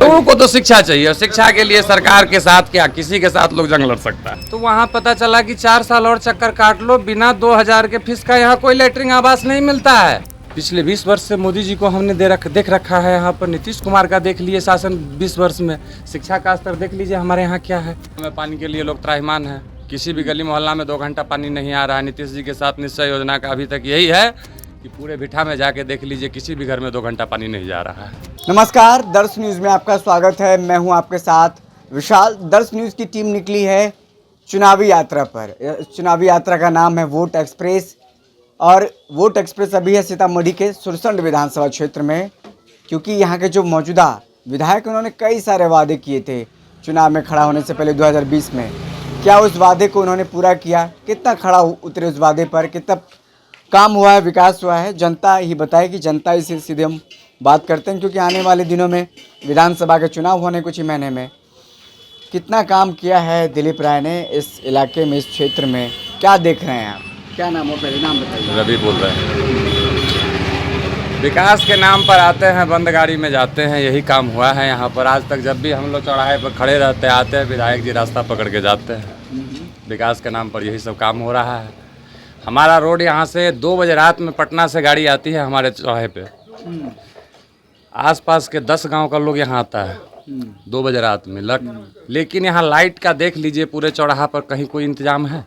लोगों को तो शिक्षा चाहिए और शिक्षा के लिए सरकार के साथ क्या किसी के साथ लोग जंग लड़ सकता है। तो वहाँ पता चला कि 4 साल और चक्कर काट लो, बिना 2000 के फीस का यहाँ कोई लैट्रिन आवास नहीं मिलता है। पिछले 20 वर्ष से मोदी जी को हमने देख रखा है यहाँ पर। नीतीश कुमार का देख लिए शासन 20 वर्ष में, शिक्षा का स्तर देख लीजिए हमारे यहाँ क्या है। हमें पानी के लिए लोग त्राहिमाम है, किसी भी गली मोहल्ला में 2 घंटा पानी नहीं आ रहा है। नीतीश जी के साथ निश्चय योजना का अभी तक यही है कि पूरे भिठा में जाके देख लीजिए, किसी भी घर में 2 घंटा पानी नहीं जा रहा है। नमस्कार, दर्श न्यूज़ में आपका स्वागत है। मैं हूं आपके साथ विशाल। दर्श न्यूज़ की टीम निकली है चुनावी यात्रा पर। चुनावी यात्रा का नाम है वोट एक्सप्रेस और वोट एक्सप्रेस अभी है सीतामढ़ी के सुरसंड विधानसभा क्षेत्र में, क्योंकि यहाँ के जो मौजूदा विधायक उन्होंने कई सारे वादे किए थे चुनाव में खड़ा होने से पहले 2020 में। क्या उस वादे को उन्होंने पूरा किया? कितना खड़ा उतरे उस वादे पर? कितना काम हुआ है, विकास हुआ है? जनता ही बताए कि जनता ही से सीधे हम बात करते हैं, क्योंकि आने वाले दिनों में विधानसभा के चुनाव होने कुछ ही महीने में। कितना काम किया है दिलीप राय ने इस इलाके में, इस क्षेत्र में? क्या देख रहे हैं आप? क्या नाम हो? पहले नाम बताइए। रवि बोल रहे हैं। विकास के नाम पर आते हैं, बंद गाड़ी में जाते हैं, यही काम हुआ है यहाँ पर आज तक। जब भी हम लोग चौराहे पर खड़े रहते आते हैं, विधायक जी रास्ता पकड़ के जाते हैं। विकास के नाम पर यही सब काम हो रहा है। हमारा रोड यहाँ से 2 बजे रात में पटना से गाड़ी आती है हमारे चौराहे पे। आसपास के 10 गांव का लोग यहाँ आता है 2 बजे रात में। लेकिन यहाँ लाइट का देख लीजिए, पूरे चौराहा पर कहीं कोई इंतजाम है?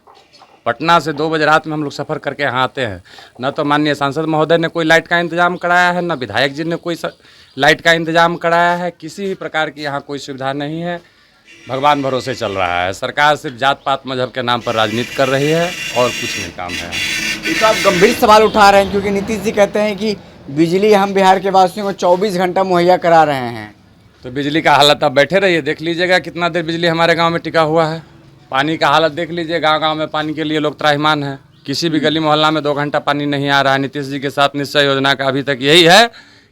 पटना से 2 बजे रात में हम लोग सफ़र करके यहाँ आते हैं, न तो माननीय सांसद महोदय ने कोई लाइट का इंतजाम कराया है, न विधायक जी ने कोई लाइट का इंतजाम कराया है। किसी भी प्रकार की यहाँ कोई सुविधा नहीं है। भगवान भरोसे चल रहा है। सरकार सिर्फ जात पात मजहब के नाम पर राजनीति कर रही है और कुछ नहीं काम है। ये तो आप गंभीर सवाल उठा रहे हैं, क्योंकि नीतीश जी कहते हैं कि बिजली हम बिहार के वासियों को 24 घंटा मुहैया करा रहे हैं। तो बिजली का हालत आप बैठे रहिए, देख लीजिएगा कितना देर बिजली हमारे गांव में टिका हुआ है। पानी का हालत देख लीजिए, गांव-गांव में पानी के लिए लोग त्राहिमाम है। किसी भी गली मोहल्ला में 2 घंटा पानी नहीं आ रहा है। नीतीश जी के साथ निश्चय योजना का अभी तक यही है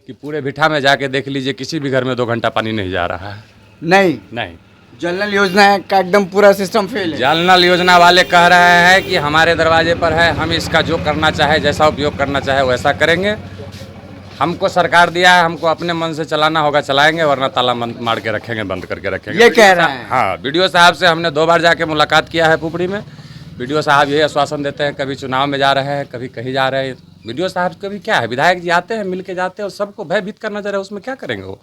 कि पूरे भिठा में जाके देख लीजिए, किसी भी घर में 2 घंटा पानी नहीं जा रहा है। नहीं। जल नल योजना का एकदम पूरा सिस्टम फेल है। जल नल योजना वाले कह रहे हैं कि हमारे दरवाजे पर है, हम इसका जो करना चाहे, जैसा उपयोग करना चाहे वैसा करेंगे। हमको सरकार दिया है, हमको अपने मन से चलाना होगा चलाएंगे, वरना ताला मार के रखेंगे, बंद करके रखेंगे। ये कह रहा है। हाँ, बीडीओ साहब से हमने 2 बार जाके मुलाकात किया है पुपड़ी में। बीडीओ साहब यही आश्वासन देते हैं, कभी चुनाव में जा रहे हैं, कभी कहीं जा रहे हैं। बीडीओ साहब कभी क्या है, विधायक जी आते हैं, मिल के जाते हैं और सबको भयभीत करना चाह रहे हैं। उसमें क्या करेंगे वो?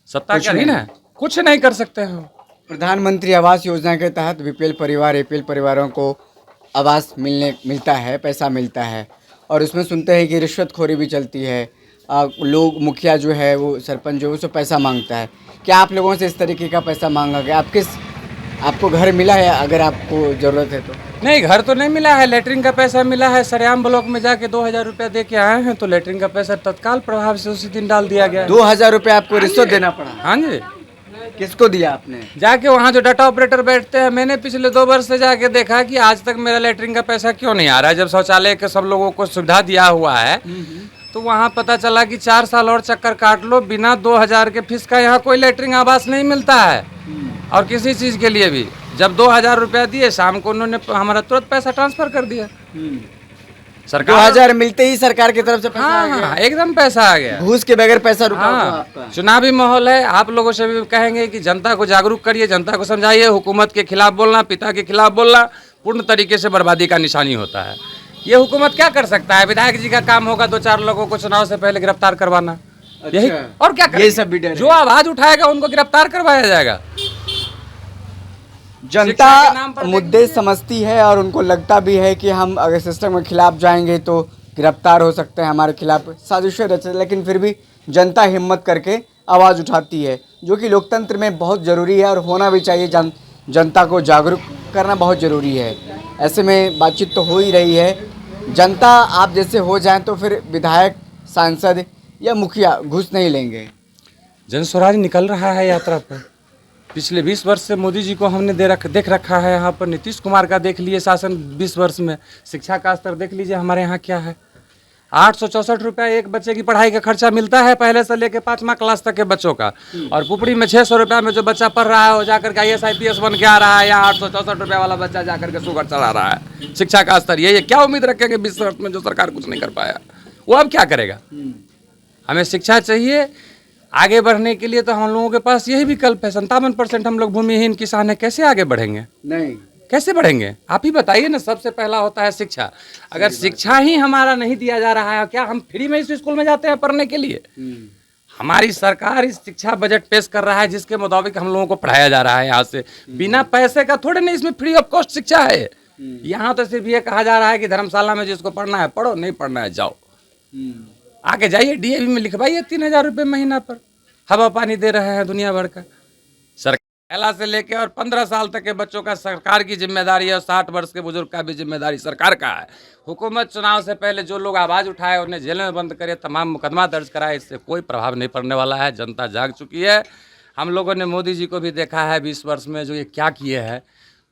सत्ता क्या नहीं है, कुछ नहीं कर सकते हैं। प्रधानमंत्री आवास योजना के तहत बीपीएल परिवार, एपीएल परिवारों को आवास मिलता है, पैसा मिलता है, और उसमें सुनते हैं कि रिश्वतखोरी भी चलती है। लोग, मुखिया जो है वो, सरपंच जो है उससे पैसा मांगता है। क्या आप लोगों से इस तरीके का पैसा मांगा गया? आपको घर मिला है अगर आपको ज़रूरत है तो? नहीं, घर तो नहीं मिला है। लेटरिन का पैसा मिला है। सरेआम ब्लॉक में जाके 2000 रुपया दे के आए हैं, तो लेटरिन का पैसा तत्काल प्रभाव से उसी दिन डाल दिया गया। 2000 रुपये आपको रिश्वत देना पड़ा? हाँ जी। किसको दिया आपने? जाके वहाँ जो डाटा ऑपरेटर बैठते हैं, मैंने पिछले 2 वर्ष से जाके देखा कि आज तक मेरा लेटरिन का पैसा क्यों नहीं आ रहा है। जब शौचालय के सब लोगों को सुविधा दिया हुआ है, तो वहाँ पता चला कि 4 साल और चक्कर काट लो, बिना 2000 के फीस का यहाँ कोई लैट्रिन आवास नहीं मिलता है। और किसी चीज़ के लिए भी जब 2000 रुपया दिए, शाम को उन्होंने हमारा तुरंत पैसा ट्रांसफर कर दिया। सरकार 2000 मिलते ही सरकार की तरफ से पैसा आ गया? हाँ, एकदम पैसा आ गया। घूस के बगैर पैसा रुका हुआ हाँ, आपका। चुनावी माहौल है। आप लोगों से भी कहेंगे कि जनता को जागरूक करिए, जनता को समझाइए। हुकूमत के खिलाफ बोलना, पिता के खिलाफ बोलना पूर्ण तरीके से बर्बादी का निशानी होता है। ये हुकूमत क्या कर सकता है? विधायक जी का काम होगा 2-4 लोगों को चुनाव से पहले गिरफ्तार करवाना। यही, और क्या करें? ये सब भी डर है। जो आवाज उठाएगा उनको गिरफ्तार करवाया जाएगा। जनता मुद्दे समझती है और उनको लगता भी है कि हम अगर सिस्टम के खिलाफ जाएंगे तो गिरफ्तार हो सकते हैं, हमारे खिलाफ साजिशें रचते हैं, लेकिन फिर भी जनता हिम्मत करके आवाज़ उठाती है, जो कि लोकतंत्र में बहुत ज़रूरी है और होना भी चाहिए। जनता को जागरूक करना बहुत ज़रूरी है। ऐसे में बातचीत तो हो ही रही है। जनता आप जैसे हो जाएं तो फिर विधायक, सांसद या मुखिया घूस नहीं लेंगे। जन स्वराज निकल रहा है यात्रा पर। पिछले 20 वर्ष से मोदी जी को हमने देख रखा है यहाँ पर। नीतीश कुमार का देख लिए शासन 20 वर्ष में। शिक्षा का स्तर देख लीजिए हमारे यहाँ क्या है। 864 रुपया एक बच्चे की पढ़ाई का खर्चा मिलता है, पहले से लेकर 5वां क्लास तक के बच्चों का। और पुपड़ी में 600 रुपया में जो बच्चा पढ़ रहा है वो जाकर के IAS IPS बन के आ रहा है। यहाँ 864 रुपया वाला बच्चा जाकर के शुगर चला रहा है। शिक्षा का स्तर ये क्या उम्मीद रखेंगे 20 वर्ष में जो सरकार कुछ नहीं कर पाया? वो अब क्या करेगा? हमें शिक्षा चाहिए। आगे बढ़ने के लिए तो हम लोगों के पास यही विकल्प है। 57% हम लोग भूमिहीन किसान हैं, कैसे आगे बढ़ेंगे? नहीं, कैसे बढ़ेंगे? आप ही बताइए ना। सबसे पहला होता है शिक्षा। अगर शिक्षा ही हमारा नहीं दिया जा रहा है, क्या हम फ्री में इस स्कूल में जाते हैं पढ़ने के लिए? हमारी सरकार इस शिक्षा बजट पेश कर रहा है जिसके मुताबिक हम लोगों को पढ़ाया जा रहा है यहाँ से, बिना पैसे का थोड़े नहीं। इसमें फ्री ऑफ कॉस्ट शिक्षा है। यहाँ तो सिर्फ ये कहा जा रहा है कि धर्मशाला में जिसको पढ़ना है पढ़ो, नहीं पढ़ना है जाओ। आगे जाइए डीएवी में लिखवाइए 3,000 रुपये महीना पर। हवा पानी दे रहे हैं दुनिया भर का। सरकार पहला से लेके और 15 साल तक के बच्चों का सरकार की जिम्मेदारी है, और 60 वर्ष के बुजुर्ग का भी जिम्मेदारी सरकार का है। हुकूमत चुनाव से पहले जो लोग आवाज़ उठाए उन्हें जेल में बंद करे, तमाम मुकदमा दर्ज कराए, इससे कोई प्रभाव नहीं पड़ने वाला है। जनता जाग चुकी है। हम लोगों ने मोदी जी को भी देखा है 20 वर्ष में जो ये क्या किए हैं।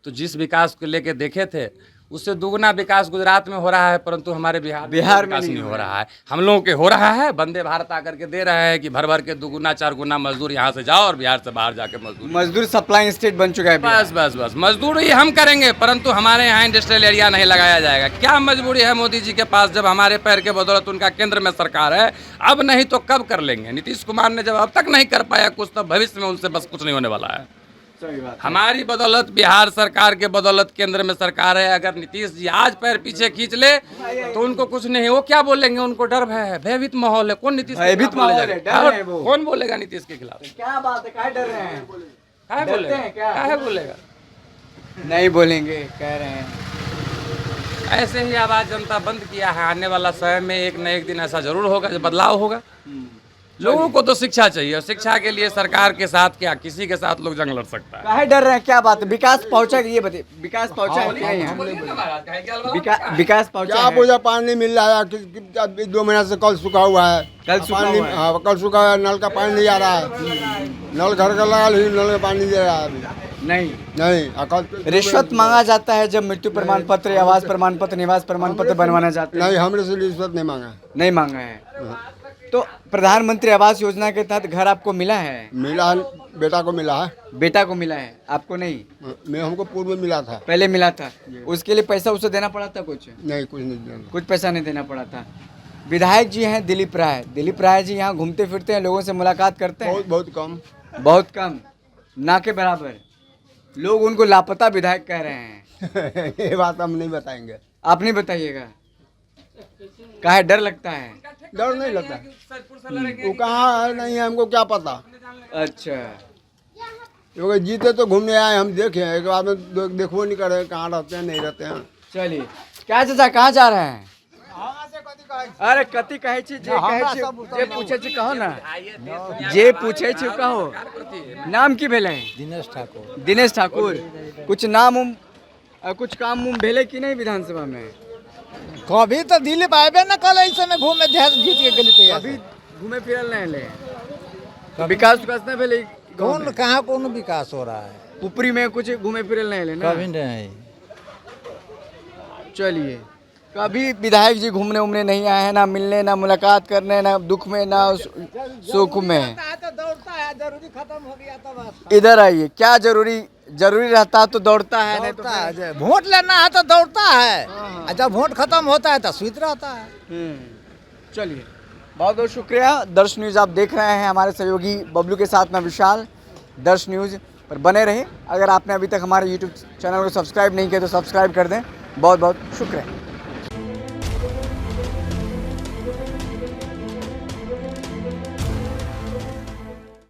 तो जिस विकास को लेके देखे थे उससे दुगना विकास गुजरात में हो रहा है, परंतु हमारे बिहार में विकास नहीं हो रहा है। हम लोगों के हो रहा है। वंदे भारत आकर के दे रहे हैं कि भर भर के दुगुना 4 गुना मजदूर यहाँ से जाओ और बिहार से बाहर जाके मजदूर सप्लाई स्टेट बन चुका है। बस बस बस मजदूर ही हम करेंगे, परंतु हमारे यहाँ इंडस्ट्रियल एरिया नहीं लगाया जाएगा। क्या मजबूरी है मोदी जी के पास, जब हमारे पैर के बदौलत उनका केंद्र में सरकार है। अब नहीं तो कब कर लेंगे? नीतीश कुमार ने जब अब तक नहीं कर पाया कुछ, तो भविष्य में उनसे बस कुछ नहीं होने वाला है। हमारी बदौलत, बिहार सरकार के बदौलत केंद्र में सरकार है। अगर नीतीश जी आज पैर पीछे खींच ले तो उनको कुछ नहीं। वो क्या बोलेंगे? उनको डर है, भयभीत माहौल है। कौन नीतीश भयभीत माहौल है, डर है वो। कौन बोलेगा नीतीश के खिलाफ? क्या बात है, क्या डर रहे हैं? क्या बोलेगा? क्या बोलेगा? नहीं बोलेंगे, कह रहे हैं। ऐसे ही आवाज जनता बंद किया है। आने वाला समय में एक न एक दिन ऐसा जरूर होगा जो बदलाव होगा। लोगों को तो शिक्षा चाहिए, और शिक्षा के लिए सरकार के साथ क्या किसी के साथ लोग जंग लड़ सकता है। काहे डर रहे हैं? क्या बात है? विकास पहुंचा है? ये बताइए, विकास पहुंचा है क्या यहाँ? विकास पहुंचा क्या है? पूजा पानी मिल रहा है? 2 महीना से कल सूखा हुआ है। कल सूखा पानी, हुआ है। हाँ कल सूखा है। नल का पानी नहीं आ रहा है। नल घर का लगा लेकिन नल का पानी नहीं दे रहा है अभी। नहीं। रिश्वत मांगा जाता है जब मृत्यु प्रमाण पत्र, आवास प्रमाण पत्र, निवास प्रमाण पत्र बनवाना चाहते हैं? नहीं, हमने से रिश्वत नहीं मांगा। नहीं मांगा है। तो प्रधानमंत्री आवास योजना के तहत घर आपको मिला है? मिला है, बेटा को मिला है। बेटा को मिला है, आपको नहीं? मैं हमको पूर्व में मिला था। पहले मिला था। उसके लिए पैसा उसे देना पड़ा था? कुछ नहीं, कुछ नहीं देना। कुछ पैसा नहीं देना पड़ा था। विधायक जी हैं दिलीप राय। दिलीप राय जी यहाँ घूमते फिरते हैं, लोगों से मुलाकात करते हैं? बहुत कम। बहुत कम, ना के बराबर। लोग उनको लापता विधायक कह रहे हैं। ये बात हम नहीं बताएंगे। आप नहीं बताइएगा? काहे डर लगता है? डर नहीं लगता। वो कहाँ है नहीं है हमको क्या पता। अच्छा, क्योंकि जीते तो घूमने आए, हम देखे एक बार में देखो नहीं कर रहे कहाँ रहते हैं नहीं रहते हैं। चलिए। क्या चाचा, कहाँ जा रहे हैं? अरे कति कहे छी, जे पूछे छी कहो ना, जे पूछे छी कहो। नाम की भेले? दिनेश ठाकुर। दिनेश ठाकुर। कुछ नाम उम कुछ काम उम भेले कि नहीं विधानसभा में? कभी तो दिलीप आबे न कल ऐसे में घूमे ध्यान जीत के गली थे। अभी घूमे फिरल नहीं ले। तो विकास नहीं भेले? कौन कहाँ कौन विकास हो रहा है? ऊपरी में कुछ घूमे फिरल नहीं ले ना? कभी नहीं। चलिए, कभी विधायक जी घूमने उमने नहीं आए हैं, ना मिलने, ना मुलाकात करने, ना दुख में ना सुख में। दौड़ता है, जरूरी खत्म हो गया तो बस। इधर आइए। क्या जरूरी रहता तो दौड़ता है, नहीं तो फिर- वोट लेना है तो दौड़ता है, और जब वोट खत्म होता है तो सुध रहता है। चलिए, बहुत बहुत शुक्रिया। दर्श न्यूज़ आप देख रहे हैं, हमारे सहयोगी बबलू के साथ मैं विशाल। दर्श न्यूज़ पर बने रहे। अगर आपने अभी तक हमारे यूट्यूब चैनल को सब्सक्राइब नहीं किया तो सब्सक्राइब कर दें। बहुत बहुत शुक्रिया।